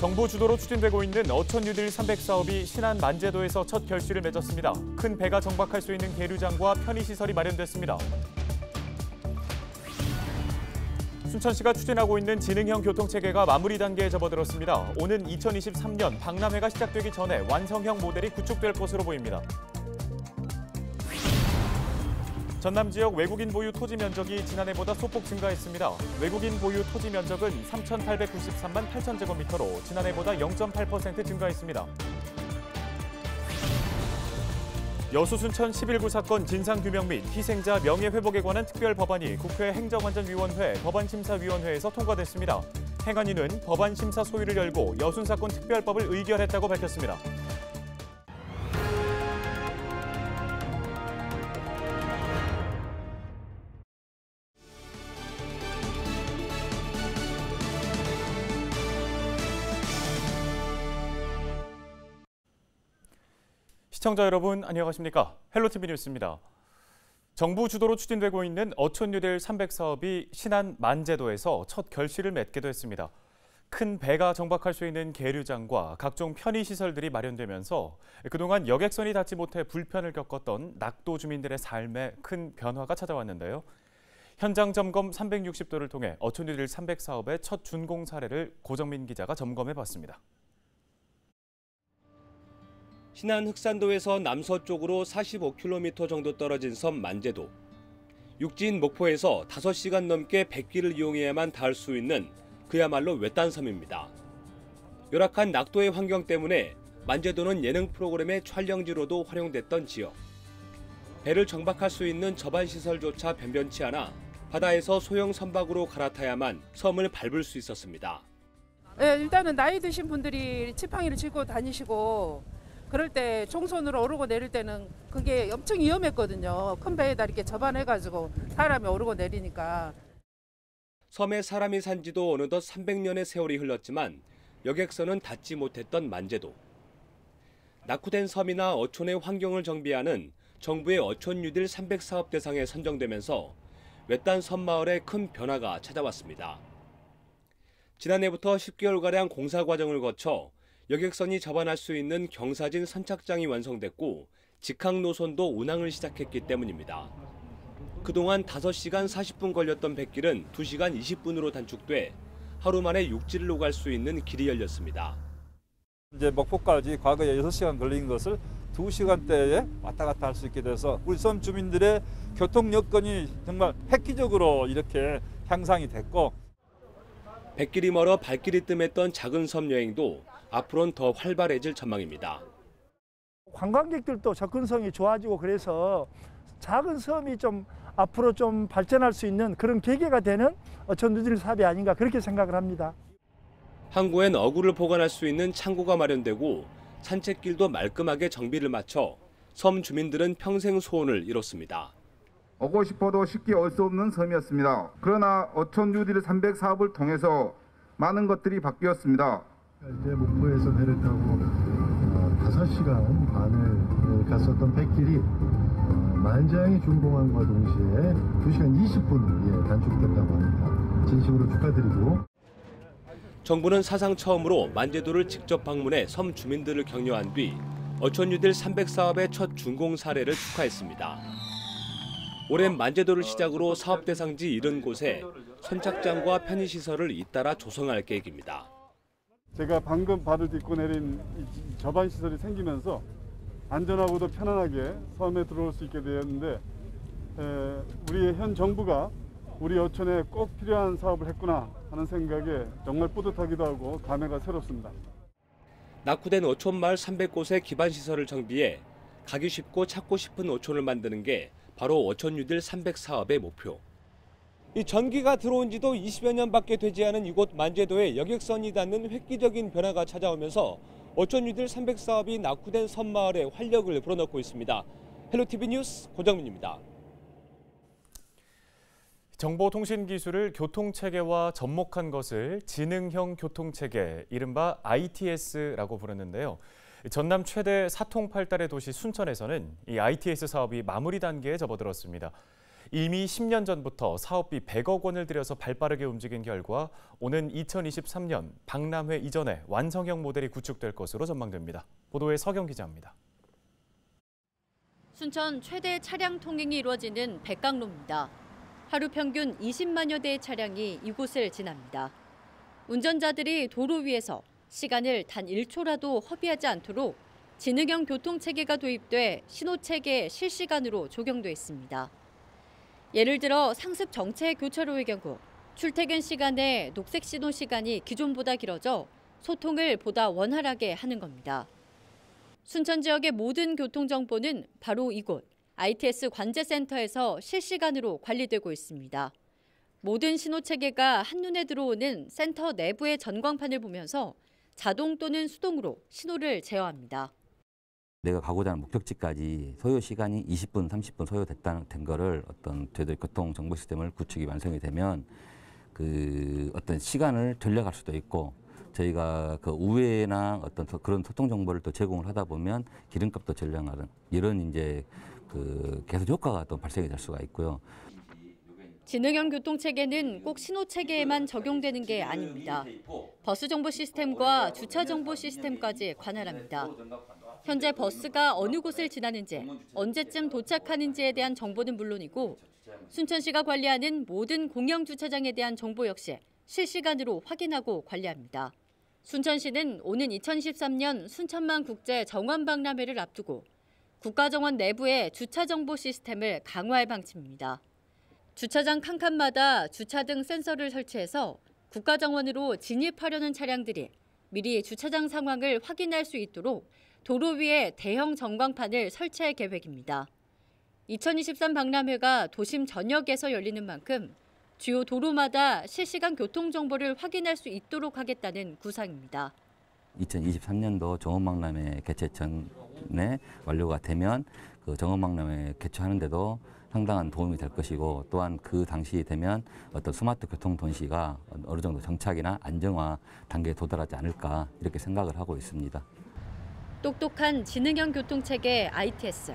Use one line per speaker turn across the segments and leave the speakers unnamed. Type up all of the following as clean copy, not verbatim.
정부 주도로 추진되고 있는 어촌 뉴딜 300 사업이 신안 만제도에서 첫 결실을 맺었습니다. 큰 배가 정박할 수 있는 계류장과 편의시설이 마련됐습니다. 순천시가 추진하고 있는 지능형 교통체계가 마무리 단계에 접어들었습니다. 오는 2023년 박람회가 시작되기 전에 완성형 모델이 구축될 것으로 보입니다. 전남 지역 외국인 보유 토지 면적이 지난해보다 소폭 증가했습니다. 외국인 보유 토지 면적은 3,893만 8천 제곱미터로 지난해보다 0.8% 증가했습니다. 여수 순천 11구 사건 진상규명 및 희생자 명예회복에 관한 특별법안이 국회 행정안전위원회 법안심사위원회에서 통과됐습니다. 행안위는 법안심사 소위를 열고 여순 사건 특별법을 의결했다고 밝혔습니다. 시청자 여러분 안녕하십니까? 헬로티비 뉴스입니다. 정부 주도로 추진되고 있는 어촌 뉴딜 300 사업이 신안 만제도에서 첫 결실을 맺게 됐습니다. 큰 배가 정박할 수 있는 계류장과 각종 편의시설들이 마련되면서 그동안 여객선이 닿지 못해 불편을 겪었던 낙도 주민들의 삶에 큰 변화가 찾아왔는데요. 현장 점검 360도를 통해 어촌 뉴딜 300 사업의 첫 준공 사례를 고정민 기자가 점검해봤습니다.
신안 흑산도에서 남서쪽으로 45km 정도 떨어진 섬 만제도. 육지인 목포에서 5시간 넘게 백기를 이용해야만 닿을 수 있는 그야말로 외딴 섬입니다. 열악한 낙도의 환경 때문에 만제도는 예능 프로그램의 촬영지로도 활용됐던 지역. 배를 정박할 수 있는 저반시설조차 변변치 않아 바다에서 소형 선박으로 갈아타야만 섬을 밟을 수 있었습니다.
네, 일단은 나이 드신 분들이 지팡이를 짚고 다니시고 그럴 때 총선으로 오르고 내릴 때는 그게 엄청 위험했거든요. 큰 배에다 이렇게 접안해가지고 사람이 오르고 내리니까.
섬에 사람이 산 지도 어느덧 300년의 세월이 흘렀지만 여객선은 닿지 못했던 만제도. 낙후된 섬이나 어촌의 환경을 정비하는 정부의 어촌 뉴딜 300 사업 대상에 선정되면서 외딴 섬마을에 큰 변화가 찾아왔습니다. 지난해부터 10개월가량 공사 과정을 거쳐 여객선이 접안할 수 있는 경사진 선착장이 완성됐고 직항 노선도 운항을 시작했기 때문입니다. 그동안 5시간 40분 걸렸던 백길은 2시간 20분으로 단축돼 하루 만에 육지를 오갈 수 있는 길이 열렸습니다.
이제 목포까지 과거에 6시간 걸린 것을 2시간대에 왔다 갔다 할 수 있게 돼서 우리 섬 주민들의 교통 여건이 정말 획기적으로 이렇게 향상이 됐고,
백길이 멀어 발길이 뜸했던 작은 섬 여행도 앞으로는 더 활발해질 전망입니다.
관광객들도 접근성이 좋아지고 그래서 작은 섬이 좀 앞으로 좀 발전할 수 있는 그런 계기가 되는 어촌 뉴딜 사업이 아닌가 그렇게 생각을 합니다.
항구엔 어구를 보관할 수 있는 창고가 마련되고 산책길도 말끔하게 정비를 마쳐 섬 주민들은 평생 소원을 이뤘습니다.
오고 싶어도 쉽게 올 수 없는 섬이었습니다. 그러나 어촌 뉴딜 300 사업을 통해서 많은 것들이 바뀌었습니다.
이제 목포에서 배를 타고 5시간 반을 갔었던 백길이 만장이 준공함과 동시에 2시간 20분 단축됐다고 합니다. 진심으로 축하드리고.
정부는 사상 처음으로 만제도를 직접 방문해 섬 주민들을 격려한 뒤 어촌 뉴딜 300 사업의 첫 준공 사례를 축하했습니다. 올해는 만제도를 시작으로 사업 대상지 70곳에 선착장과 편의시설을 잇따라 조성할 계획입니다.
제가 방금 발을 딛고 내린 저반 시설이 생기면서 안전하고도 편안하게 섬에 들어올 수 있게 되었는데 우리 현 정부가 우리 어촌에 꼭 필요한 사업을 했구나 하는 생각에 정말 뿌듯하기도 하고 감회가 새롭습니다.
낙후된 어촌 마을 300곳의 기반 시설을 정비해 가기 쉽고 찾고 싶은 어촌을 만드는 게 바로 어촌 뉴딜 300 사업의 목표. 이 전기가 들어온 지도 20여 년밖에 되지 않은 이곳 만제도에 여객선이 닿는 획기적인 변화가 찾아오면서 어촌 뉴딜 300 사업이 낙후된 섬마을에 활력을 불어넣고 있습니다. 헬로티비 뉴스 고정민입니다.
정보통신기술을 교통체계와 접목한 것을 지능형 교통체계, 이른바 ITS라고 부르는데요. 전남 최대 사통팔달의 도시 순천에서는 이 ITS 사업이 마무리 단계에 접어들었습니다. 이미 10년 전부터 사업비 100억 원을 들여서 발빠르게 움직인 결과 오는 2023년 박람회 이전에 완성형 모델이 구축될 것으로 전망됩니다. 보도에 서경 기자입니다.
순천 최대 차량 통행이 이루어지는 백강로입니다. 하루 평균 20만여 대의 차량이 이곳을 지납니다. 운전자들이 도로 위에서 시간을 단 1초라도 허비하지 않도록 지능형 교통체계가 도입돼 신호체계에 실시간으로 적용돼 있습니다. 예를 들어 상습 정체 교차로의 경우 출퇴근 시간에 녹색 신호 시간이 기존보다 길어져 소통을 보다 원활하게 하는 겁니다. 순천 지역의 모든 교통정보는 바로 이곳 ITS 관제센터에서 실시간으로 관리되고 있습니다. 모든 신호체계가 한눈에 들어오는 센터 내부의 전광판을 보면서 자동 또는 수동으로 신호를 제어합니다.
내가 가고자 하는 목적지까지 소요 시간이 20분, 30분 소요된 거를 어떤 저희들 교통 정보 시스템을 구축이 완성이 되면 그 어떤 시간을 절약할 수도 있고 저희가 그 우회나 어떤 그런 소통 정보를 또 제공을 하다 보면 기름값도 절약하는 이런 이제 그 계속 효과가 또 발생이 될 수가 있고요.
지능형 교통체계는 꼭 신호체계에만 적용되는 게 아닙니다. 버스 정보 시스템과 주차 정보 시스템까지 관할합니다. 현재 버스가 어느 곳을 지나는지, 언제쯤 도착하는지에 대한 정보는 물론이고 순천시가 관리하는 모든 공영 주차장에 대한 정보 역시 실시간으로 확인하고 관리합니다. 순천시는 오는 2013년 순천만 국제 정원 박람회를 앞두고 국가정원 내부의 주차 정보 시스템을 강화할 방침입니다. 주차장 칸칸마다 주차 등 센서를 설치해서 국가정원으로 진입하려는 차량들이 미리 주차장 상황을 확인할 수 있도록 도로 위에 대형 전광판을 설치할 계획입니다. 2023 박람회가 도심 전역에서 열리는 만큼 주요 도로마다 실시간 교통 정보를 확인할 수 있도록 하겠다는 구상입니다.
2023년도 정원박람회 개최 전에 완료가 되면 그 정원박람회 개최하는 데도 상당한 도움이 될 것이고 또한 그 당시 되면 어떤 스마트 교통 도시가 어느 정도 정착이나 안정화 단계에 도달하지 않을까 이렇게 생각을 하고 있습니다.
똑똑한 지능형 교통체계 ITS,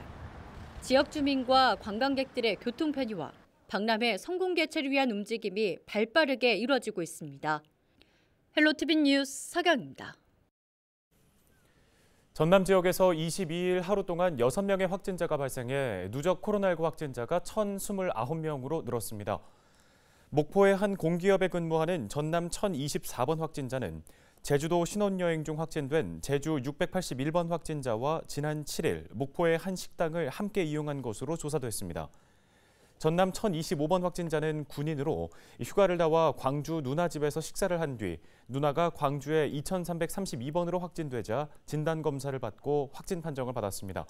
지역 주민과 관광객들의 교통 편의와 박람회 성공 개최를 위한 움직임이 발빠르게 이루어지고 있습니다. 헬로티비 뉴스 서경입니다.
전남 지역에서 22일 하루 동안 6명의 확진자가 발생해 누적 코로나19 확진자가 1,029명으로 늘었습니다. 목포의 한 공기업에 근무하는 전남 1,024번 확진자는 제주도 신혼여행 중 확진된 제주 681번 확진자와 지난 7일 목포의 한 식당을 함께 이용한 것으로 조사됐습니다. 전남 1,025번 확진자는 군인으로 휴가를 나와 광주 누나 집에서 식사를 한 뒤 누나가 광주에 2,332번으로 확진되자 진단검사를 받고 확진 판정을 받았습니다.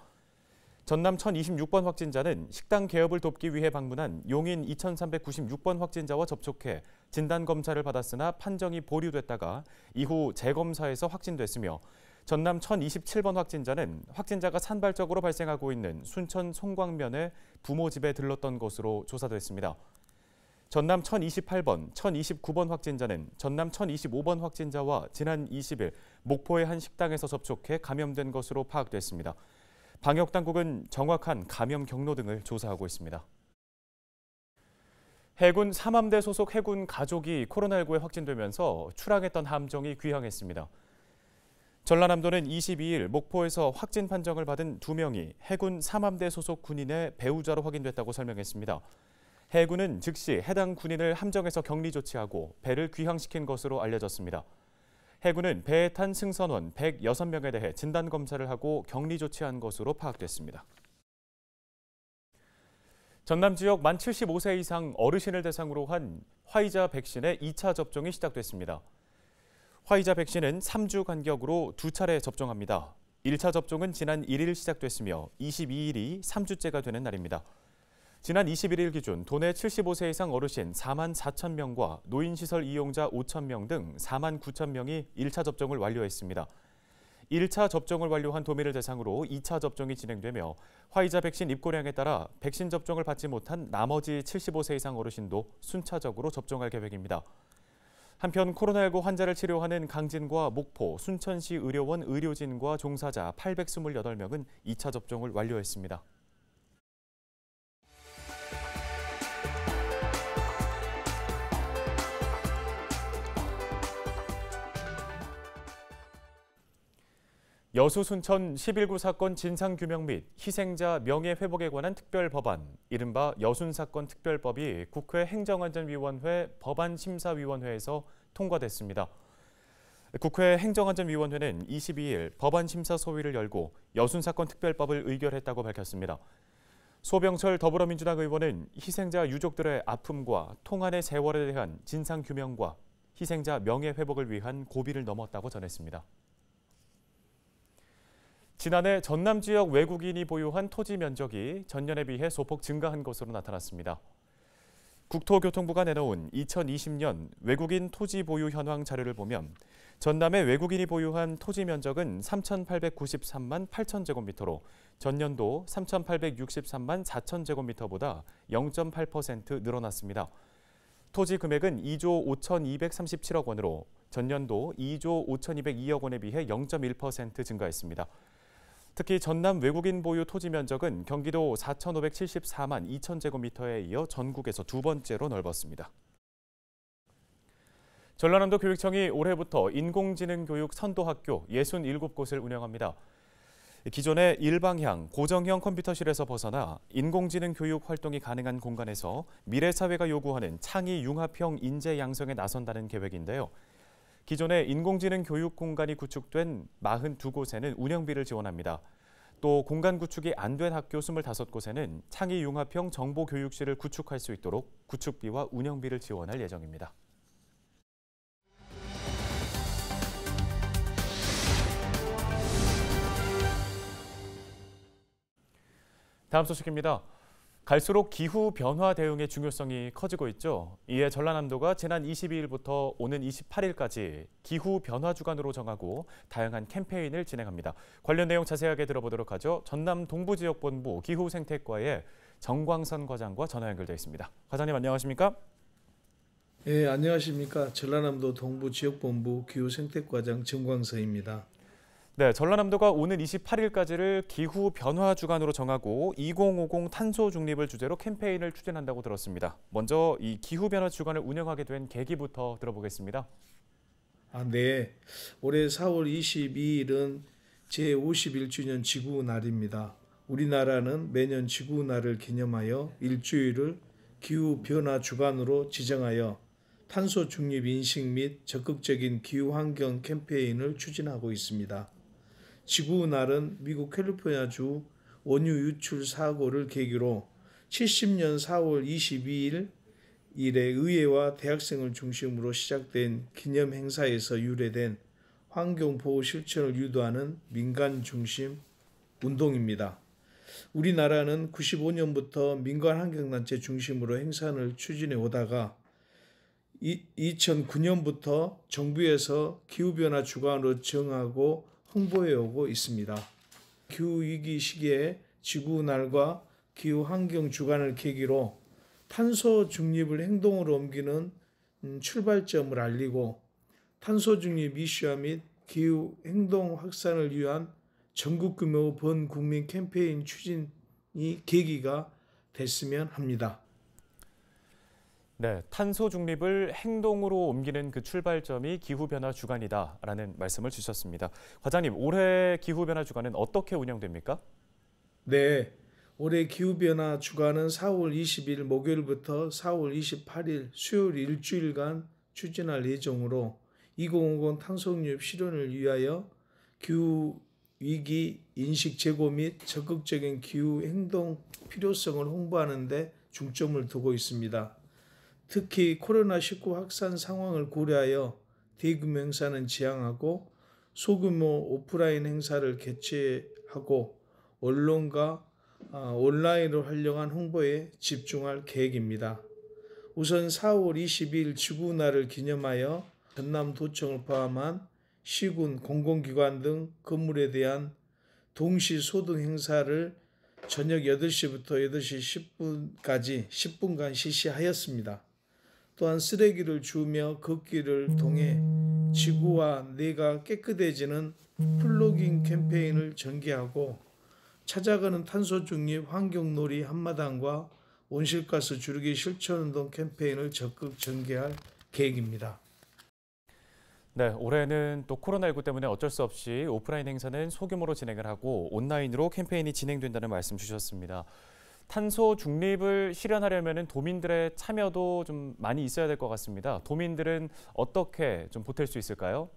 전남 1,026번 확진자는 식당 개업을 돕기 위해 방문한 용인 2,396번 확진자와 접촉해 진단검사를 받았으나 판정이 보류됐다가 이후 재검사에서 확진됐으며 전남 1,027번 확진자는 확진자가 산발적으로 발생하고 있는 순천 송광면의 부모 집에 들렀던 것으로 조사됐습니다. 전남 1,028번, 1,029번 확진자는 전남 1,025번 확진자와 지난 20일 목포의 한 식당에서 접촉해 감염된 것으로 파악됐습니다. 방역당국은 정확한 감염 경로 등을 조사하고 있습니다. 해군 삼함대 소속 해군 가족이 코로나19에 확진되면서 출항했던 함정이 귀향했습니다. 전라남도는 22일 목포에서 확진 판정을 받은 2명이 해군 삼함대 소속 군인의 배우자로 확인됐다고 설명했습니다. 해군은 즉시 해당 군인을 함정에서 격리 조치하고 배를 귀향시킨 것으로 알려졌습니다. 해군은 배에 탄 승선원 106명에 대해 진단검사를 하고 격리 조치한 것으로 파악됐습니다. 전남 지역 만 75세 이상 어르신을 대상으로 한 화이자 백신의 2차 접종이 시작됐습니다. 화이자 백신은 3주 간격으로 2차례 접종합니다. 1차 접종은 지난 1일 시작됐으며 22일이 3주째가 되는 날입니다. 지난 21일 기준 도내 75세 이상 어르신 4만 4천 명과 노인시설 이용자 5천 명 등 4만 9천 명이 1차 접종을 완료했습니다. 1차 접종을 완료한 도민을 대상으로 2차 접종이 진행되며 화이자 백신 입고량에 따라 백신 접종을 받지 못한 나머지 75세 이상 어르신도 순차적으로 접종할 계획입니다. 한편 코로나19 환자를 치료하는 강진과 목포, 순천시 의료원 의료진과 종사자 828명은 2차 접종을 완료했습니다. 여수 순천 11구 사건 진상규명 및 희생자 명예회복에 관한 특별법안, 이른바 여순사건 특별법이 국회 행정안전위원회 법안심사위원회에서 통과됐습니다. 국회 행정안전위원회는 22일 법안심사 소위를 열고 여순사건 특별법을 의결했다고 밝혔습니다. 소병철 더불어민주당 의원은 희생자 유족들의 아픔과 통한의 세월에 대한 진상규명과 희생자 명예회복을 위한 고비를 넘었다고 전했습니다. 지난해 전남 지역 외국인이 보유한 토지 면적이 전년에 비해 소폭 증가한 것으로 나타났습니다. 국토교통부가 내놓은 2020년 외국인 토지 보유 현황 자료를 보면 전남의 외국인이 보유한 토지 면적은 3,893만 8천 제곱미터로 전년도 3,863만 4천 제곱미터보다 0.8% 늘어났습니다. 토지 금액은 2조 5,237억 원으로 전년도 2조 5,202억 원에 비해 0.1% 증가했습니다. 특히 전남 외국인 보유 토지 면적은 경기도 4,574만 2천 제곱미터에 이어 전국에서 두 번째로 넓었습니다. 전라남도 교육청이 올해부터 인공지능 교육 선도학교 67곳을 운영합니다. 기존의 일방향, 고정형 컴퓨터실에서 벗어나 인공지능 교육 활동이 가능한 공간에서 미래 사회가 요구하는 창의 융합형 인재 양성에 나선다는 계획인데요. 기존의 인공지능 교육 공간이 구축된 42곳에는 운영비를 지원합니다. 또 공간 구축이 안 된 학교 25곳에는 창의 융합형 정보교육실을 구축할 수 있도록 구축비와 운영비를 지원할 예정입니다. 다음 소식입니다. 갈수록 기후 변화 대응의 중요성이 커지고 있죠. 이에 전라남도가 지난 22일부터 오는 28일까지 기후 변화 주간으로 정하고 다양한 캠페인을 진행합니다. 관련 내용 자세하게 들어보도록 하죠. 전남 동부지역본부 기후생태과의 정광선 과장과 전화 연결되어 있습니다. 과장님 안녕하십니까?
네, 안녕하십니까. 전라남도 동부지역본부 기후생태과장 정광선입니다.
네, 전라남도가 오는 28일까지를 기후 변화 주간으로 정하고 2050 탄소 중립을 주제로 캠페인을 추진한다고 들었습니다. 먼저 이 기후 변화 주간을 운영하게 된 계기부터 들어보겠습니다.
네. 올해 4월 22일은 제51주년 지구날입니다. 우리나라는 매년 지구날을 기념하여 일주일을 기후 변화 주간으로 지정하여 탄소 중립 인식 및 적극적인 기후 환경 캠페인을 추진하고 있습니다. 지구날은 미국 캘리포니아주 원유 유출 사고를 계기로 70년 4월 22일 일에 의회와 대학생을 중심으로 시작된 기념 행사에서 유래된 환경보호 실천을 유도하는 민간 중심 운동입니다. 우리나라는 95년부터 민간 환경단체 중심으로 행사를 추진해 오다가 2009년부터 정부에서 기후변화 주간으로 정하고 홍보해 오고 있습니다. 기후위기 시기에 지구날과 기후환경주간을 계기로 탄소 중립을 행동으로 옮기는 출발점을 알리고 탄소 중립 이슈화 및 기후행동 확산을 위한 전국 규모 번국민 캠페인 추진이 계기가 됐으면 합니다.
네, 탄소 중립을 행동으로 옮기는 그 출발점이 기후변화 주간이다라는 말씀을 주셨습니다. 과장님, 올해 기후변화 주간은 어떻게 운영됩니까?
네, 올해 기후변화 주간은 4월 20일 목요일부터 4월 28일 수요일 일주일간 추진할 예정으로 2050 탄소중립 실현을 위하여 기후위기 인식 제고 및 적극적인 기후행동 필요성을 홍보하는 데 중점을 두고 있습니다. 특히 코로나19 확산 상황을 고려하여 대규모 행사는 지양하고 소규모 오프라인 행사를 개최하고 언론과 온라인을 활용한 홍보에 집중할 계획입니다. 우선 4월 20일 지구날을 기념하여 전남도청을 포함한 시군, 공공기관 등 건물에 대한 동시 소등 행사를 저녁 8시부터 8시 10분까지 10분간 실시하였습니다. 또한 쓰레기를 주우며 걷기를 통해 지구와 뇌가 깨끗해지는 플로깅 캠페인을 전개하고 찾아가는 탄소 중립 환경놀이 한마당과 온실가스 줄이기 실천운동 캠페인을 적극 전개할 계획입니다.
네, 올해는 또 코로나19 때문에 어쩔 수 없이 오프라인 행사는 소규모로 진행을 하고 온라인으로 캠페인이 진행된다는 말씀 주셨습니다. 탄소 중립을 실현하려면 도민들의 참여도 좀 많이 있어야 될 것 같습니다. 도민들은 어떻게 좀 보탤 수 있을까요?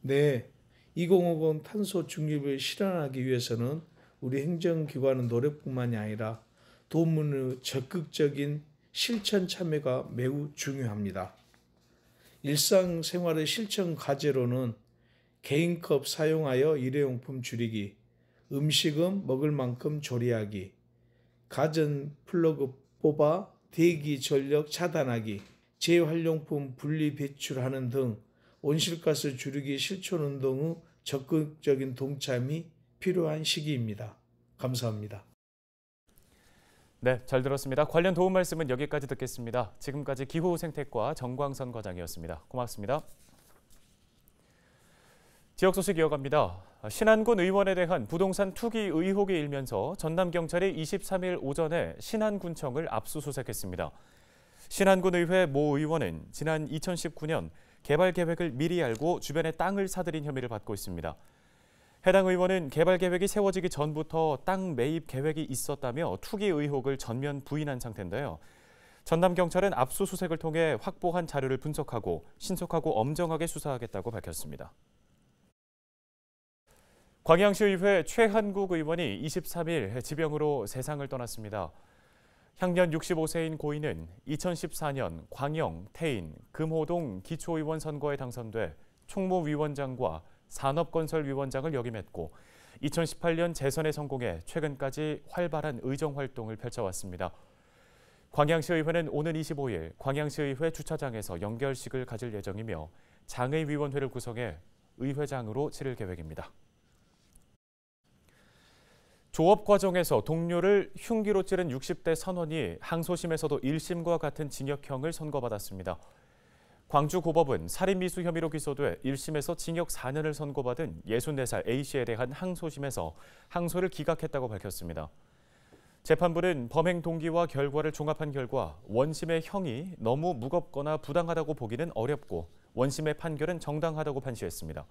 네, 2050 탄소 중립을 실현하기 위해서는 우리 행정기관의 노력뿐만이 아니라 도민의 적극적인 실천 참여가 매우 중요합니다. 일상생활의 실천 과제로는 개인컵 사용하여 일회용품 줄이기, 음식은 먹을 만큼 조리하기, 가전 플러그 뽑아 대기 전력 차단하기, 재활용품 분리 배출하는 등 온실가스 줄이기 실천 운동의 적극적인 동참이 필요한 시기입니다. 감사합니다.
네, 잘 들었습니다. 관련 도움 말씀은 여기까지 듣겠습니다. 지금까지 기후생태과 정광선 과장이었습니다. 고맙습니다. 지역 소식 이어갑니다. 신안군 의원에 대한 부동산 투기 의혹이 일면서 전남경찰이 23일 오전에 신안군청을 압수수색했습니다. 신안군 의회 모 의원은 지난 2019년 개발 계획을 미리 알고 주변에 땅을 사들인 혐의를 받고 있습니다. 해당 의원은 개발 계획이 세워지기 전부터 땅 매입 계획이 있었다며 투기 의혹을 전면 부인한 상태인데요. 전남경찰은 압수수색을 통해 확보한 자료를 분석하고 신속하고 엄정하게 수사하겠다고 밝혔습니다. 광양시의회 최한국 의원이 23일 지병으로 세상을 떠났습니다. 향년 65세인 고인은 2014년 광영, 태인, 금호동 기초의원 선거에 당선돼 총무위원장과 산업건설위원장을 역임했고 2018년 재선에 성공해 최근까지 활발한 의정활동을 펼쳐왔습니다. 광양시의회는 오는 25일 광양시의회 주차장에서 연결식을 가질 예정이며 장의위원회를 구성해 의회장으로 치를 계획입니다. 조업 과정에서 동료를 흉기로 찌른 60대 선원이 항소심에서도 1심과 같은 징역형을 선고받았습니다. 광주고법은 살인미수 혐의로 기소돼 1심에서 징역 4년을 선고받은 64살 A씨에 대한 항소심에서 항소를 기각했다고 밝혔습니다. 재판부는 범행 동기와 결과를 종합한 결과 원심의 형이 너무 무겁거나 부당하다고 보기는 어렵고 원심의 판결은 정당하다고 판시했습니다.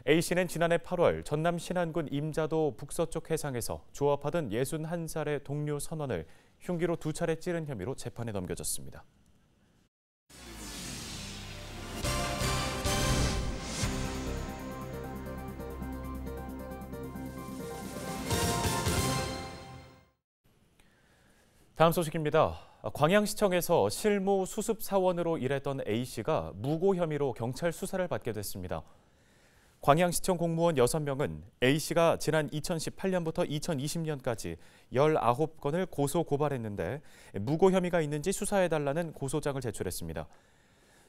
A씨는 지난해 8월 전남 신안군 임자도 북서쪽 해상에서 조업하던 61살의 동료 선원을 흉기로 2차례 찌른 혐의로 재판에 넘겨졌습니다. 다음 소식입니다. 광양시청에서 실무 수습 사원으로 일했던 A씨가 무고 혐의로 경찰 수사를 받게 됐습니다. 광양시청 공무원 6명은 A씨가 지난 2018년부터 2020년까지 19건을 고소 고발했는데 무고 혐의가 있는지 수사해달라는 고소장을 제출했습니다.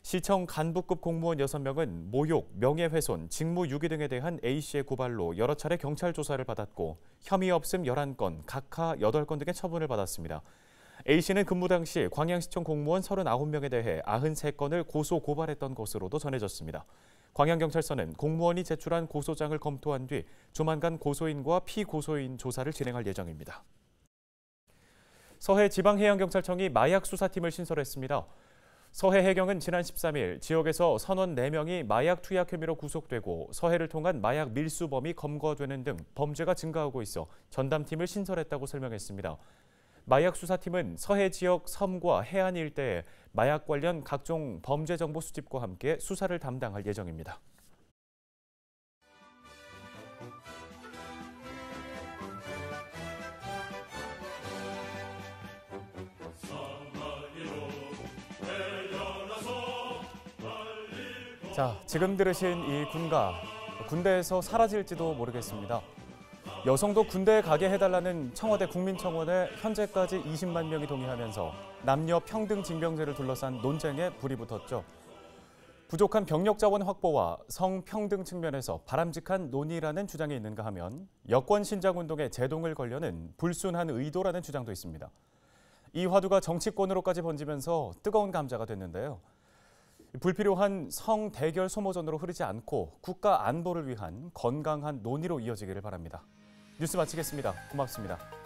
시청 간부급 공무원 6명은 모욕, 명예훼손, 직무유기 등에 대한 A씨의 고발로 여러 차례 경찰 조사를 받았고 혐의 없음 11건, 각하 8건 등의 처분을 받았습니다. A씨는 근무 당시 광양시청 공무원 39명에 대해 93건을 고소 고발했던 것으로도 전해졌습니다. 광양경찰서는 공무원이 제출한 고소장을 검토한 뒤 조만간 고소인과 피고소인 조사를 진행할 예정입니다. 서해지방해양경찰청이 마약 수사팀을 신설했습니다. 서해해경은 지난 13일 지역에서 선원 4명이 마약 투약 혐의로 구속되고 서해를 통한 마약 밀수범이 검거되는 등 범죄가 증가하고 있어 전담팀을 신설했다고 설명했습니다. 마약 수사팀은 서해 지역 섬과 해안 일대에 마약 관련 각종 범죄 정보 수집과 함께 수사를 담당할 예정입니다. 자, 지금 들으신 이 군가, 군대에서 사라질지도 모르겠습니다. 여성도 군대에 가게 해달라는 청와대 국민청원에 현재까지 20만 명이 동의하면서 남녀 평등 징병제를 둘러싼 논쟁에 불이 붙었죠. 부족한 병력 자원 확보와 성평등 측면에서 바람직한 논의라는 주장이 있는가 하면 여권 신장 운동에 제동을 걸려는 불순한 의도라는 주장도 있습니다. 이 화두가 정치권으로까지 번지면서 뜨거운 감자가 됐는데요. 불필요한 성 대결 소모전으로 흐르지 않고 국가 안보를 위한 건강한 논의로 이어지기를 바랍니다. 뉴스 마치겠습니다. 고맙습니다.